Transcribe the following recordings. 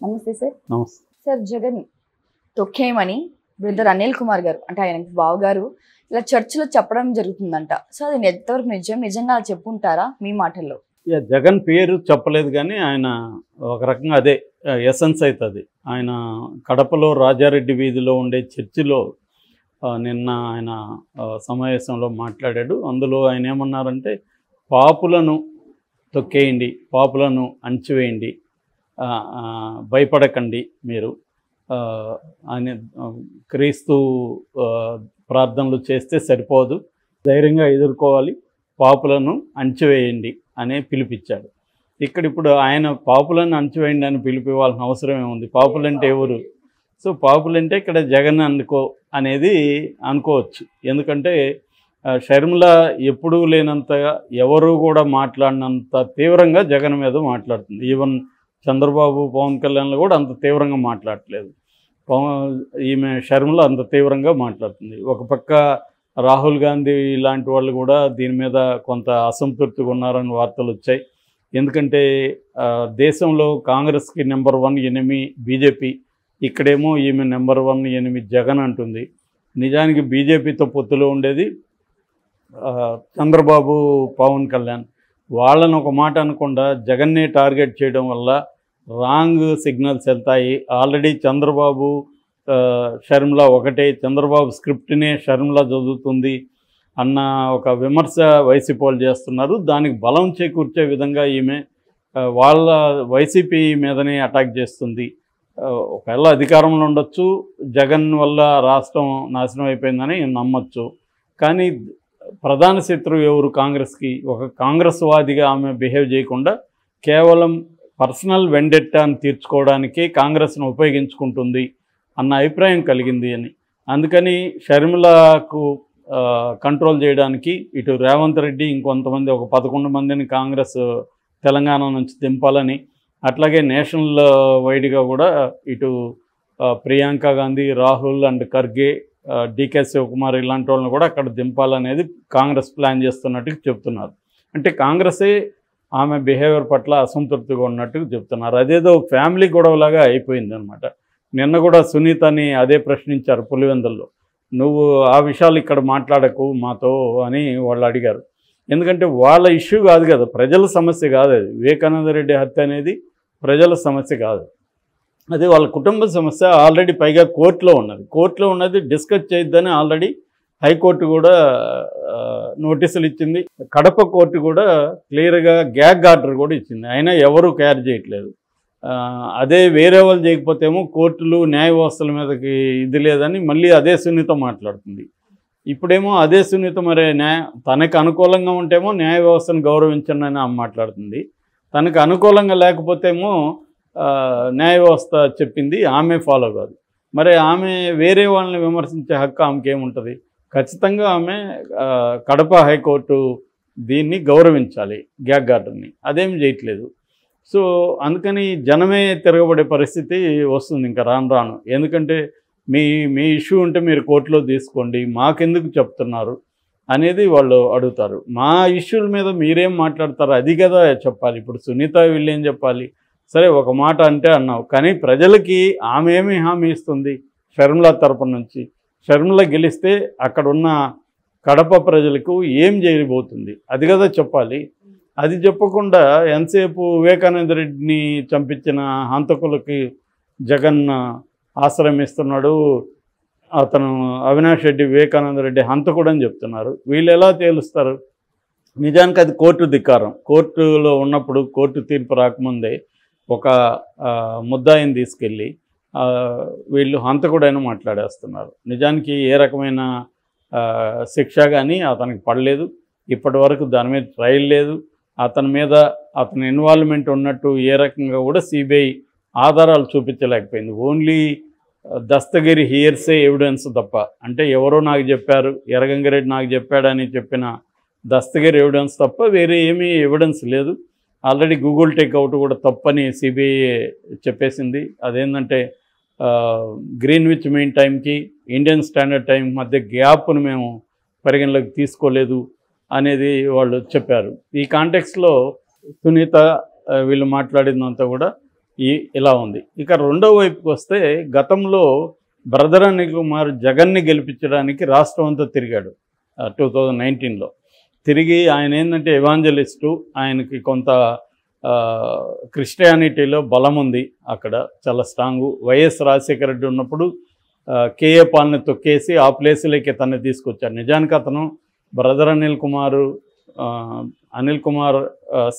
నమస్తే సార్. నమస్తే sir, Jagan తొక్కేయమని brother Anil Kumar గారు అంటే ఆయన బావగారు ఇలా చర్చలో చెప్పడం జరుగుతుందంట. సో అది ఎంతవరకు నిజంగా చెప్పుంటారా మీ మాటల్లో? జగన్ పేరు చెప్పలేదు కానీ ఆయన ఒక రకంగా అదే ఎసెన్స్ అవుతుంది. ఆయన కడపలో రాజారెడ్డి వీధిలో ఉండే చర్చిలో నిన్న ఆయన సమావేశంలో మాట్లాడాడు. అందులో ఆయన ఏమన్నారంటే, పాపులను తొక్కేయండి, పాపులను అణచివేయండి, భయపడకండి మీరు, ఆయన క్రీస్తు ప్రార్థనలు చేస్తే సరిపోదు, ధైర్యంగా ఎదుర్కోవాలి, పాపులను అణచివేయండి అనే పిలిపించాడు. ఇప్పుడు ఆయన పాపులను అణచివేయండి అని పిలిపివ్వాల్సిన అవసరం ఏముంది? పాపులంటే ఎవరు? సో పాపులంటే ఇక్కడ జగన్ అనేది అనుకోవచ్చు. ఎందుకంటే షర్మిల ఎప్పుడూ లేనంతగా ఎవరు కూడా మాట్లాడినంత తీవ్రంగా జగన్ మీద మాట్లాడుతుంది. ఈవెన్ చంద్రబాబు, పవన్ కళ్యాణ్లు కూడా అంత తీవ్రంగా మాట్లాడట్లేదు. ఈమె షర్మిల అంత తీవ్రంగా మాట్లాడుతుంది. ఒక పక్క రాహుల్ గాంధీ లాంటి వాళ్ళు కూడా దీని మీద కొంత అసంతృప్తిగా ఉన్నారని వార్తలు వచ్చాయి. ఎందుకంటే దేశంలో కాంగ్రెస్కి నెంబర్ 1 ఎనిమి బీజేపీ, ఇక్కడేమో ఈమె నెంబర్ 1 ఎనిమి జగన్ అంటుంది. నిజానికి బీజేపీతో పొత్తులో ఉండేది చంద్రబాబు, పవన్ కళ్యాణ్. వాళ్ళని ఒక మాట అనకుండా జగన్నే టార్గెట్ చేయడం వల్ల రాంగ్ సిగ్నల్స్ వెళ్తాయి. ఆల్రెడీ చంద్రబాబు షర్మిల ఒకటే, చంద్రబాబు స్క్రిప్ట్నే షర్మిల చదువుతుంది అన్న ఒక విమర్శ వైసీపీ వాళ్ళు చేస్తున్నారు. దానికి బలం చేకూర్చే విధంగా ఈమె వాళ్ళ వైసీపీ మీదనే అటాక్ చేస్తుంది. ఒకవేళ అధికారంలో ఉండొచ్చు, జగన్ వల్ల రాష్ట్రం నాశనం అయిపోయిందని నమ్మచ్చు. కానీ ప్రధాన శత్రువు ఎవరు కాంగ్రెస్కి? ఒక కాంగ్రెస్ వాదిగా ఆమె బిహేవ్ చేయకుండా కేవలం పర్సనల్ వెండెట్టాను తీర్చుకోవడానికి కాంగ్రెస్ను ఉపయోగించుకుంటుంది అన్న అభిప్రాయం కలిగింది అని. అందుకని షర్మిలకు కంట్రోల్ చేయడానికి ఇటు రేవంత్ రెడ్డి ఇంకొంతమంది ఒక 11 మందిని కాంగ్రెస్ తెలంగాణ నుంచి దింపాలని, అట్లాగే నేషనల్ వైడ్గా కూడా ఇటు ప్రియాంక గాంధీ, రాహుల్ అండ్ ఖర్గే, డికే శివకుమార్ ఇలాంటి వాళ్ళని కూడా అక్కడ దింపాలనేది కాంగ్రెస్ ప్లాన్ చేస్తున్నట్టుగా చెప్తున్నారు. అంటే కాంగ్రెసే ఆమె బిహేవియర్ పట్ల అసంతృప్తిగా ఉన్నట్టుగా చెప్తున్నారు. అదేదో ఫ్యామిలీ గొడవలాగా అయిపోయింది అనమాట. నిన్న కూడా సునీతని అదే ప్రశ్నించారు పులివెందుల్లో, నువ్వు ఆ విషయాలు ఇక్కడ మాట్లాడకు మాతో అని వాళ్ళు అడిగారు. ఎందుకంటే వాళ్ళ ఇష్యూ కాదు కదా, ప్రజల సమస్య కాదు అది. వివేకానంద రెడ్డి హత్య అనేది ప్రజల సమస్య కాదు, అది వాళ్ళ కుటుంబ సమస్య. ఆల్రెడీ పైగా కోర్టులో ఉన్నది డిస్కస్ చేయొద్దని ఆల్రెడీ హైకోర్టు కూడా నోటీసులు ఇచ్చింది. కడప కోర్టు కూడా క్లియర్గా గ్యాగ్ ఆర్డర్ కూడా ఇచ్చింది. అయినా ఎవరూ కేర్ చేయట్లేదు. అదే వేరే వాళ్ళు చేయకపోతేమో కోర్టులు న్యాయ వ్యవస్థల మీదకి ఇది లేదని మళ్ళీ అదే సునీత మాట్లాడుతుంది. ఇప్పుడేమో అదే సునీత మరి తనకు అనుకూలంగా ఉంటేమో న్యాయ వ్యవస్థను గౌరవించండి అని ఆమె మాట్లాడుతుంది. తనకు అనుకూలంగా లేకపోతేమో న్యాయ వ్యవస్థ చెప్పింది ఆమె ఫాలో కాదు. మరి ఆమె వేరే వాళ్ళని విమర్శించే హక్కు ఆమెకేముంటుంది? ఖచ్చితంగా ఆమె కడప హైకోర్టు దీన్ని గౌరవించాలి, గ్యాగ్ ఆర్డర్ని. అదేం చేయట్లేదు. సో అందుకని జనమే తిరగబడే పరిస్థితి వస్తుంది ఇంకా రాను. ఎందుకంటే మీ ఇష్యూ ఉంటే మీరు కోర్టులో తీసుకోండి, మాకెందుకు చెప్తున్నారు అనేది వాళ్ళు అడుగుతారు. మా ఇష్యూల మీద మీరేం మాట్లాడతారు అది కదా చెప్పాలి. ఇప్పుడు సునీత వీళ్ళు ఏం చెప్పాలి? సరే ఒక మాట అంటే అన్నావు, కానీ ప్రజలకి ఆమె ఏమి హామీ ఇస్తుంది షర్మిల తరపున నుంచి? షర్మిల గెలిస్తే అక్కడున్న కడప ప్రజలకు ఏం చేయబోతుంది అది కదా చెప్పాలి. అది చెప్పకుండా ఎంతసేపు వివేకానంద రెడ్డిని చంపించిన హంతకులకి జగన్ ఆశ్రయం ఇస్తున్నాడు, అతను అవినాష్ రెడ్డి వివేకానంద రెడ్డి హంతకుడు అని చెప్తున్నారు. వీళ్ళు ఎలా తేలుస్తారు? నిజానికి అది కోర్టు ధిక్కారం. కోర్టులో ఉన్నప్పుడు కోర్టు తీర్పు రాకముందే ఒక ముద్దాయిని తీసుకెళ్ళి వీళ్ళు హంతకుడైన మాట్లాడేస్తున్నారు. నిజానికి ఏ రకమైన శిక్ష కానీ అతనికి పడలేదు. ఇప్పటి వరకు దాని మీద ట్రయల్ లేదు. అతని ఇన్వాల్వ్మెంట్ ఉన్నట్టు ఏ రకంగా కూడా సిబిఐ ఆధారాలు చూపించలేకపోయింది. ఓన్లీ దస్తగిరి హియర్సే ఎవిడెన్స్ తప్ప, అంటే ఎవరో నాకు చెప్పారు, ఎర్రగంగిరెడ్డి నాకు చెప్పాడని చెప్పిన దస్తగిరి ఎవిడెన్స్ తప్ప వేరే ఏమీ ఎవిడెన్స్ లేదు. ఆల్రెడీ గూగుల్ టేక్అవుట్ కూడా తప్పని సిబిఐ చెప్పేసింది. అదేంటంటే గ్రీన్విచ్ మీన్ టైంకి ఇండియన్ స్టాండర్డ్ టైం మధ్య గ్యాప్ను మేము పరిగణలోకి తీసుకోలేదు అనేది వాళ్ళు చెప్పారు. ఈ కాంటెక్స్లో సునీత వీళ్ళు మాట్లాడిందంతా కూడా ఇలా ఉంది. ఇక రెండో వైపుకి వస్తే గతంలో బ్రదర్ అనిల్ కుమార్ జగన్ని గెలిపించడానికి రాష్ట్రం అంతా తిరిగాడు 2019లో. తిరిగి ఆయన ఏంటంటే ఎవాంజలిస్టు, ఆయనకి కొంత క్రిస్టియానిటీలో బలం ఉంది, అక్కడ చాలా స్ట్రాంగు. వైఎస్ రాజశేఖర రెడ్డి ఉన్నప్పుడు కేఏ పాల్ని తొక్కేసి ఆ ప్లేసులోకి తను తీసుకొచ్చాడు. నిజానికి అతను బ్రదర్ అనిల్ కుమార్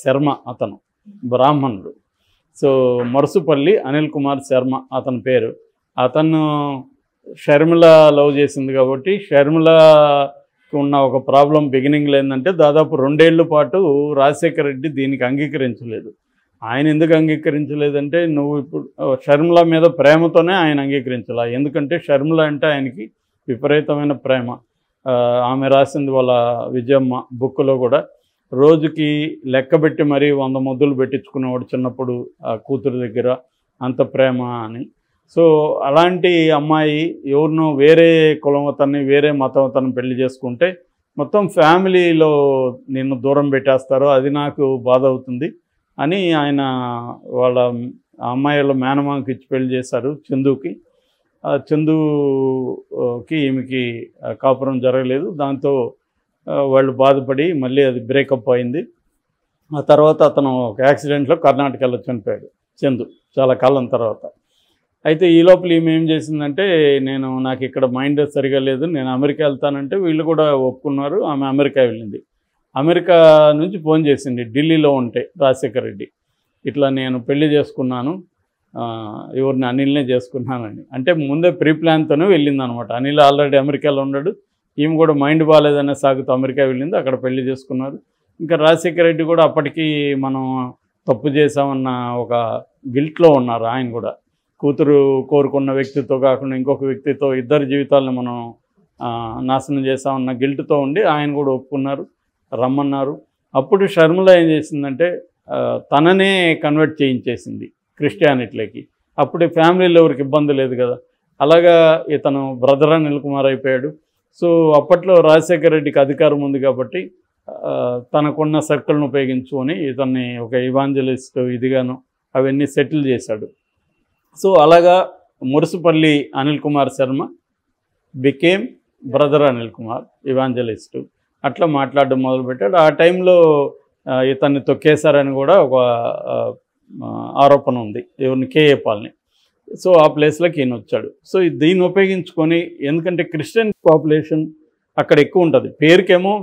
శర్మ, అతను బ్రాహ్మణుడు. సో మరుసుపల్లి అనిల్ కుమార్ శర్మ అతని పేరు. అతను షర్మిల లవ్ చేసింది కాబట్టి షర్మిలకి ఉన్న ఒక ప్రాబ్లం బిగినింగ్లో ఏంటంటే దాదాపు 2 ఏళ్ల పాటు రాజశేఖర రెడ్డి దీనికి అంగీకరించలేదు. ఆయన ఎందుకు అంగీకరించలేదంటే, నువ్వు ఇప్పుడు షర్మిల మీద ప్రేమతోనే ఆయన అంగీకరించాల. ఎందుకంటే షర్మిల అంటే ఆయనకి విపరీతమైన ప్రేమ. ఆమె రాసింది వాళ్ళ విజయమ్మ బుక్లో కూడా, రోజుకి లెక్కబెట్టి మరీ 100 ముద్దులు పెట్టించుకునేవాడు చిన్నప్పుడు కూతురు దగ్గర, అంత ప్రేమ అని. సో అలాంటి అమ్మాయి ఎవరినో వేరే కులం అతన్ని, వేరే మతం అతన్ని పెళ్లి చేసుకుంటే మొత్తం ఫ్యామిలీలో నిన్ను దూరం పెట్టేస్తారో, అది నాకు బాధ అవుతుంది అని ఆయన వాళ్ళ అమ్మాయిల మేనమామకి ఇచ్చి పెళ్లి చేశారు చందుకి. చందుకి ఈమెకి కాపురం జరగలేదు. దాంతో వాళ్ళు బాధపడి మళ్ళీ అది బ్రేకప్ అయింది. ఆ తర్వాత అతను ఒక యాక్సిడెంట్లో కర్ణాటకలో చనిపోయాడు చందు, చాలా కాలం తర్వాత. అయితే ఈ లోపల ఈమె ఏం చేసిందంటే, నాకు ఇక్కడ మైండ్ సరిగా లేదు, నేను అమెరికా వెళ్తానంటే వీళ్ళు కూడా ఒప్పుకున్నారు. ఆమె అమెరికా వెళ్ళింది. అమెరికా నుంచి ఫోన్ చేసింది, ఢిల్లీలో ఉంటే రాజశేఖర రెడ్డి, ఇట్లా నేను పెళ్లి చేసుకున్నాను, ఎవరిని అనిల్నే చేసుకున్నానని. అంటే ముందే ప్రీ ప్లాన్తోనే వెళ్ళింది అనమాట. అనిల్ ఆల్రెడీ అమెరికాలో ఉన్నాడు, ఈమె కూడా మైండ్ బాగాలేదనే సాగుతూ అమెరికా వెళ్ళింది, అక్కడ పెళ్లి చేసుకున్నారు. ఇంకా రాజశేఖర రెడ్డి కూడా అప్పటికి మనం తప్పు చేసామన్న ఒక గిల్ట్లో ఉన్నారు. ఆయన కూడా కూతురు కోరుకున్న వ్యక్తితో కాకుండా ఇంకొక వ్యక్తితో ఇద్దరి జీవితాలను మనం నాశనం చేసామన్న గిల్ట్తో ఉండి ఆయన కూడా ఒప్పుకున్నారు, రమ్మన్నారు. అప్పుడు షర్మిల ఏం చేసిందంటే తననే కన్వర్ట్ చేయించేసింది క్రిస్టియానిటీలోకి. అప్పుడు ఫ్యామిలీలో ఎవరికి ఇబ్బంది లేదు కదా, అలాగా ఇతను బ్రదర్ అనిల్ కుమార్ అయిపోయాడు. సో అప్పట్లో రాజశేఖర రెడ్డికి అధికారం ఉంది కాబట్టి తనకున్న సర్కిల్ను ఉపయోగించుకొని ఇతన్ని ఒక ఇవాంజలిస్ట్ ఇదిగాను అవన్నీ సెటిల్ చేశాడు. సో అలాగా మురుసుపల్లి అనిల్ కుమార్ శర్మ బికేమ్ బ్రదర్ అనిల్ కుమార్ ఇవాంజలిస్టు. అట్లా మాట్లాడడం మొదలుపెట్టాడు. ఆ టైంలో ఇతన్ని తొక్కేశారని కూడా ఒక ఆరోపణ ఉంది, ఎవరిని కేఏ పాల్ని. సో ఆ ప్లేస్లోకి ఈయన వచ్చాడు. సో దీన్ని ఉపయోగించుకొని, ఎందుకంటే క్రిస్టియన్ పాపులేషన్ అక్కడ ఎక్కువ ఉంటుంది, పేరుకేమో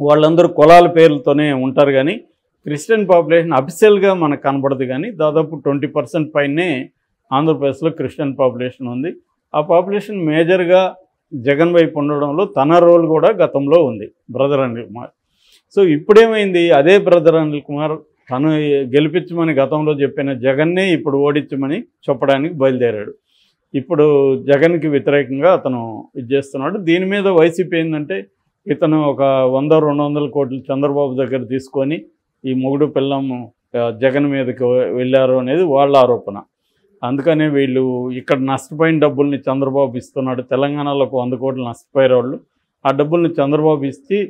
వాళ్ళందరూ కులాల పేర్లతోనే ఉంటారు, కానీ క్రిస్టియన్ పాపులేషన్ అఫిషియల్గా మనకు కనబడదు. కానీ దాదాపు 20% పైనే ఆంధ్రప్రదేశ్లో క్రిస్టియన్ పాపులేషన్ ఉంది. ఆ పాపులేషన్ మేజర్గా జగన్ వైపు ఉండడంలో తన రోల్ కూడా గతంలో ఉంది బ్రదర్ అనిల్ కుమార్. సో ఇప్పుడేమైంది, అదే బ్రదర్ అనిల్ కుమార్ తను గెలిపించమని గతంలో చెప్పిన జగన్నే ఇప్పుడు ఓడించమని చెప్పడానికి బయలుదేరాడు. ఇప్పుడు జగన్కి వ్యతిరేకంగా అతను ఇది చేస్తున్నాడు. దీని మీద వైసీపీ ఏంటంటే, ఇతను ఒక 100-200 కోట్లు చంద్రబాబు దగ్గర తీసుకొని ఈ మొగుడు పిల్లము జగన్ మీదకి వెళ్ళారు అనేది వాళ్ళ ఆరోపణ. అందుకనే వీళ్ళు ఇక్కడ నష్టపోయిన డబ్బుల్ని చంద్రబాబు ఇస్తున్నాడు. తెలంగాణలో 100 కోట్లు నష్టపోయారు వాళ్ళు. ఆ డబ్బుల్ని చంద్రబాబు ఇచ్చి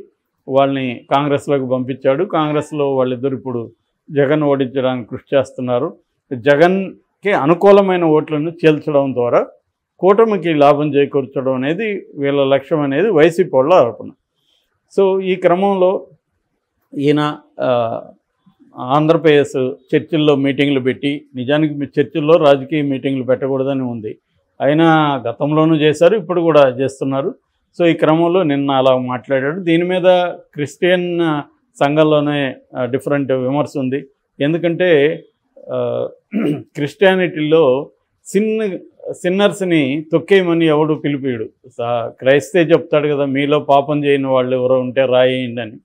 వాళ్ళని కాంగ్రెస్లోకి పంపించాడు. కాంగ్రెస్లో వాళ్ళిద్దరు ఇప్పుడు జగన్ ఓడించడానికి కృషి చేస్తున్నారు. జగన్కి అనుకూలమైన ఓట్లను చేల్చడం ద్వారా కూటమికి లాభం చేకూర్చడం అనేది వీళ్ళ లక్ష్యం అనేది వైసీపీ వాళ్ళ ఆరోపణ. సో ఈ క్రమంలో ఈయన ఆంధ్రప్రదేశ్ చర్చిల్లో మీటింగ్లు పెట్టి, నిజానికి చర్చిల్లో రాజకీయ మీటింగ్లు పెట్టకూడదని ఉంది, అయినా గతంలోనూ చేశారు, ఇప్పుడు కూడా చేస్తున్నారు. సో ఈ క్రమంలో నిన్న అలా మాట్లాడాడు. దీని మీద క్రిస్టియన్ సంఘంలోనే డిఫరెంట్ విమర్శ ఉంది. ఎందుకంటే క్రిస్టియానిటీలో సిన్నర్స్ని తొక్కేయమని ఎవడు పిలిపిడు. క్రైస్తే చెప్తాడు కదా, మీలో పాపం చేయని వాళ్ళు ఎవరో ఉంటే రాయేయండి అని.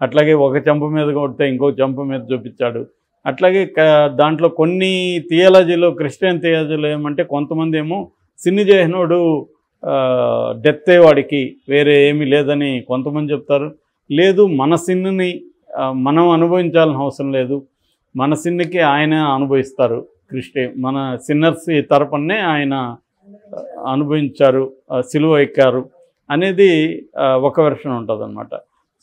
అట్లాగే ఒక చెంప మీద కొడితే ఇంకో చెంప మీద చూపించాడు. అట్లాగే దాంట్లో కొన్ని థియాలజీలో, క్రిస్టియన్ థియాలజీలో ఏమంటే, కొంతమంది ఏమో సిన్ని చేసినోడు డెత్తే వాడికి, వేరే ఏమీ లేదని కొంతమంది చెప్తారు. లేదు, మన సిన్నుని మనం అనుభవించాల్సిన అవసరం లేదు, మన సిన్నుకి ఆయన అనుభవిస్తారు, మన సిన్నర్స్ తరపునే ఆయన అనుభవించారు, సిలువ ఎక్కారు అనేది ఒక వెర్షన్ ఉంటుంది అన్నమాట.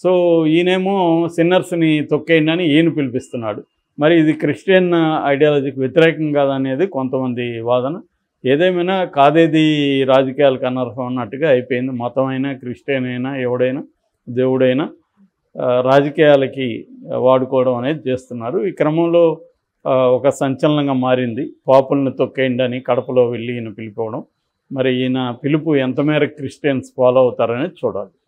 సో ఈయనేమో సిన్నర్స్ని తొక్కేయండి అని ఈయన పిలిపిస్తున్నాడు. మరి ఇది క్రిస్టియన్ ఐడియాలజీకి వ్యతిరేకం కాదనేది కొంతమంది వాదన. ఏదేమైనా కాదేది రాజకీయాలకు అనర్హం అన్నట్టుగా అయిపోయింది. మతం అయినా, క్రిస్టియన్ అయినా, ఎవడైనా, దేవుడైనా రాజకీయాలకి వాడుకోవడం అనేది చేస్తున్నారు. ఈ క్రమంలో ఒక సంచలనంగా మారింది. పాపులను తొక్కేయండి అని కడపలో వెళ్ళి ఈయన పిలిపోవడం. మరి ఈయన పిలుపు ఎంత మేరకు క్రిస్టియన్స్ ఫాలో అవుతారనేది చూడాలి.